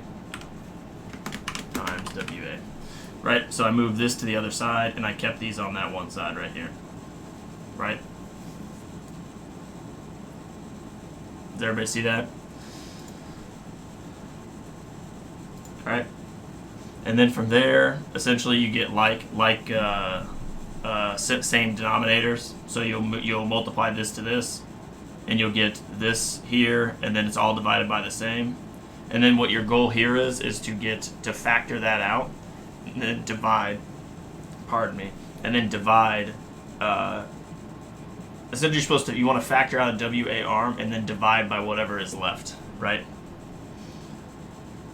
times WA. Right, so I moved this to the other side, and I kept these on that one side right here. Right? Does everybody see that? Alright. And then from there, essentially you get same denominators. So you'll multiply this to this, and you'll get this here, and then it's all divided by the same. And then what your goal here is to factor that out, and then divide pardon me, and then divide. Essentially, you're supposed to, you want to factor out a WA arm and then divide by whatever is left, right?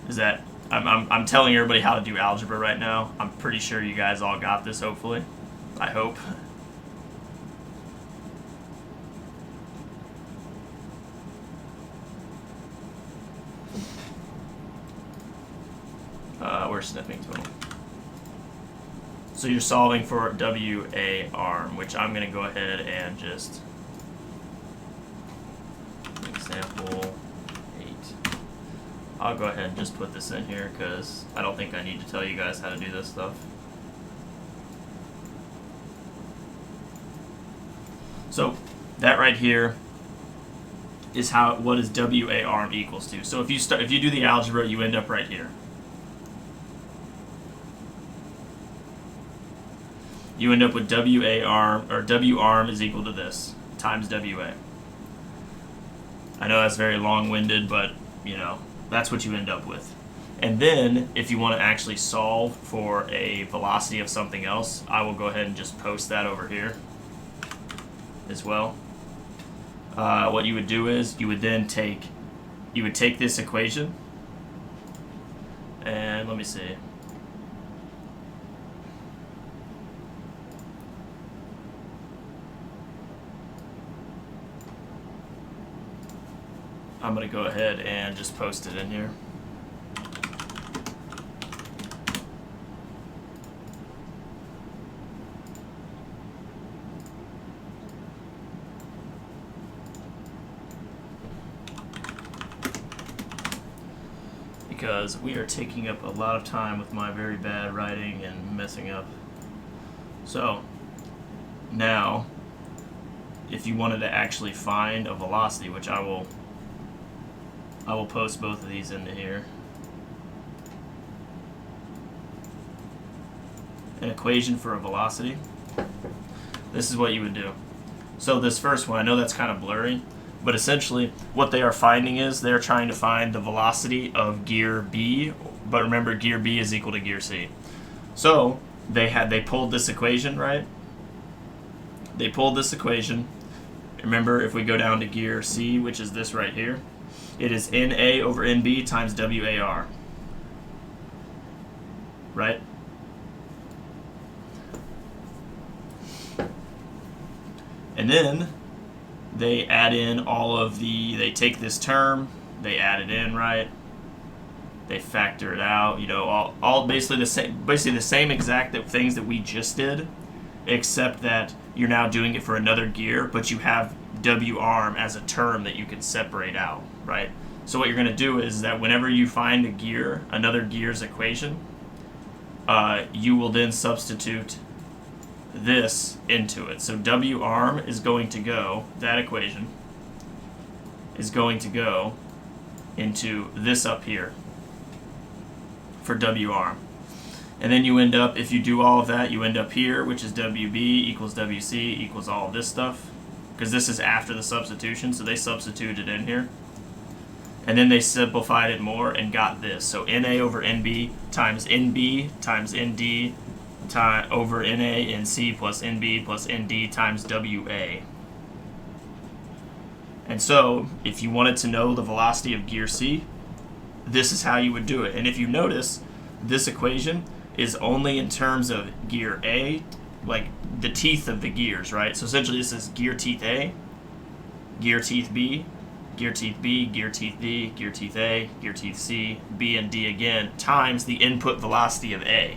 Is that, I'm telling everybody how to do algebra right now. I'm pretty sure you guys all got this, hopefully. I hope. Where's sniffing tool? So you're solving for WA arm, which I'm going to go ahead and just example 8. I'll go ahead and just put this in here because I don't think I need to tell you guys how to do this stuff. So that right here is what is WA arm equals to. So if you do the algebra, you end up right here. You end up with WA arm, or W arm is equal to this, times WA. I know that's very long-winded, but, you know, that's what you end up with. And then, if you want to actually solve for a velocity of something else, I will go ahead and just post that over here as well. What you would do is, you would take this equation, and let me see. I'm going to go ahead and just post it in here. Because we are taking up a lot of time with my very bad writing and messing up. So, now, if you wanted to actually find a velocity, which I will post both of these into here. An equation for a velocity. This is what you would do. So this first one, I know that's kind of blurry, but essentially what they are finding is they're trying to find the velocity of gear B, but remember gear B is equal to gear C. So they pulled this equation, right? They pulled this equation. Remember, if we go down to gear C, which is this right here, it is NA over NB times WAR. Right? And then they add in they take this term, they add it in, right? They factor it out, you know, all basically the same exact things that we just did, except that you're now doing it for another gear, but you have W arm as a term that you can separate out, right? So what you're going to do is that whenever you find another gear's equation, you will then substitute this into it. So W arm is going to go, that equation is going to go into this up here for W arm. And then you end up, if you do all of that, you end up here, which is WB equals WC equals all of this stuff. Because this is after the substitution, so they substituted in here. And then they simplified it more and got this. So NA over NB times NB times ND over NA NC plus NB plus ND times WA. And so, if you wanted to know the velocity of gear C, this is how you would do it. And if you notice, this equation is only in terms of gear A, like the teeth of the gears, right? So essentially this is gear teeth A, gear teeth B, gear teeth B, gear teeth D, gear teeth A, gear teeth C, B and D again, times the input velocity of A.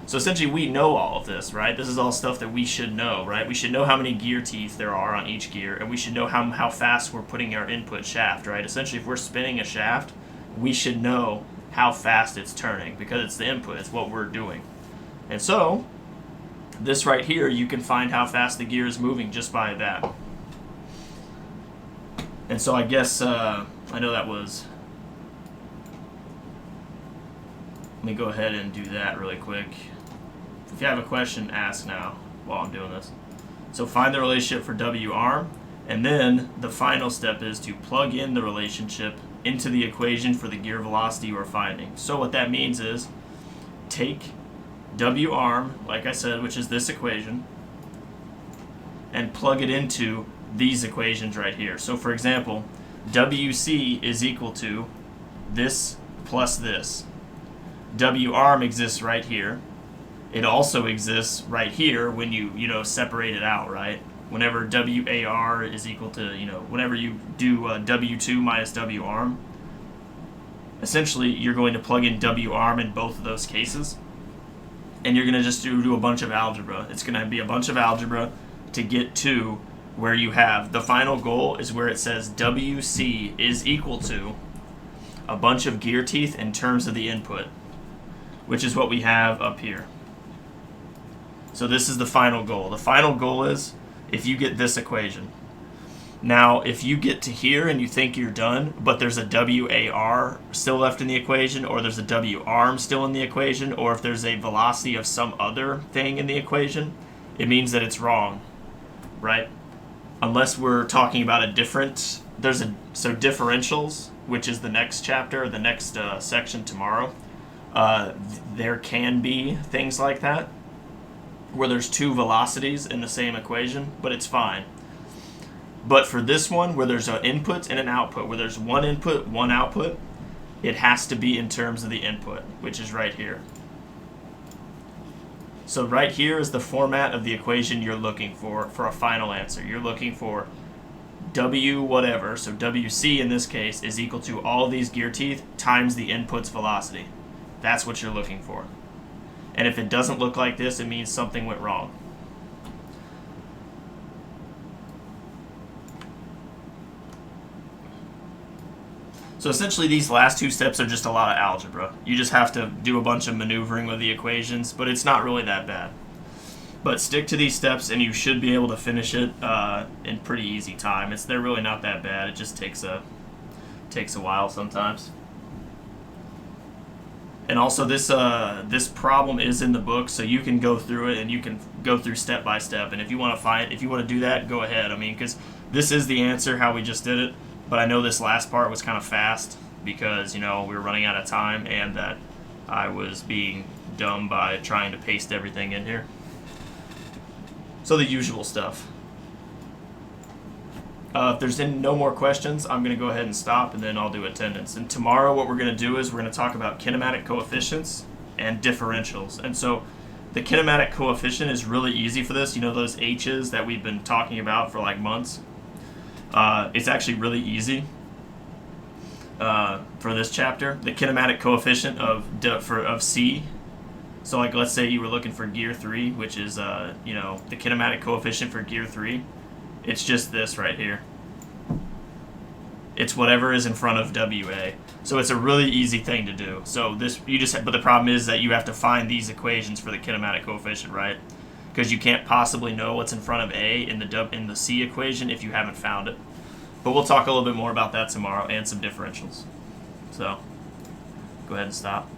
So essentially we know all of this, right? This is all stuff that we should know, right? We should know how many gear teeth there are on each gear, and we should know how fast we're putting our input shaft, right? Essentially if we're spinning a shaft, we should know how fast it's turning, because it's the input, it's what we're doing. And so, this right here, you can find how fast the gear is moving just by that. And so I guess, I know that was, let me go ahead and do that really quick. If you have a question, ask now while I'm doing this. So find the relationship for W arm, and then the final step is to plug in the relationship into the equation for the gear velocity you are finding. So what that means is take W arm, like I said, which is this equation, and plug it into these equations right here. So for example, WC is equal to this plus this. W arm exists right here. It also exists right here when you separate it out, right? Whenever WAR is equal to, whenever you do W2 minus W arm, essentially you're going to plug in W arm in both of those cases, and you're going to just do a bunch of algebra. It's going to be a bunch of algebra to get to where you have the final goal is where it says WC is equal to a bunch of gear teeth in terms of the input, which is what we have up here. So this is the final goal. The final goal is if you get this equation. Now, if you get to here and you think you're done, but there's a WAR still left in the equation, or there's a W arm still in the equation, or if there's a velocity of some other thing in the equation, it means that it's wrong, right? Unless we're talking about a different, so differentials, which is the next chapter, the next section tomorrow, there can be things like that, where there's two velocities in the same equation, but it's fine. But for this one, where there's an input and an output, where there's one input, one output, it has to be in terms of the input, which is right here. So right here is the format of the equation you're looking for a final answer. You're looking for W whatever, so WC in this case is equal to all these gear teeth times the input's velocity. That's what you're looking for. And if it doesn't look like this, it means something went wrong. So essentially these last two steps are just a lot of algebra. You just have to do a bunch of maneuvering with the equations, but it's not really that bad. But stick to these steps and you should be able to finish it in pretty easy time. They're really not that bad. It just takes a while sometimes. And also this problem is in the book, so you can go through it and you can go through step by step. And if you want to do that, go ahead. I mean, because this is the answer how we just did it. But I know this last part was kind of fast because we were running out of time and that I was being dumb by trying to paste everything in here. So the usual stuff. If there's no more questions, I'm going to go ahead and stop, and then I'll do attendance. And tomorrow what we're going to do is we're going to talk about kinematic coefficients and differentials. And so the kinematic coefficient is really easy for this. Those H's that we've been talking about for like months? It's actually really easy for this chapter. The kinematic coefficient of C. So like let's say you were looking for gear 3, which is the kinematic coefficient for gear 3. It's just this right here. It's whatever is in front of WA. So it's a really easy thing to do. So but the problem is that you have to find these equations for the kinematic coefficient, right? Because you can't possibly know what's in front of A in the C equation if you haven't found it. But we'll talk a little bit more about that tomorrow and some differentials. So go ahead and stop.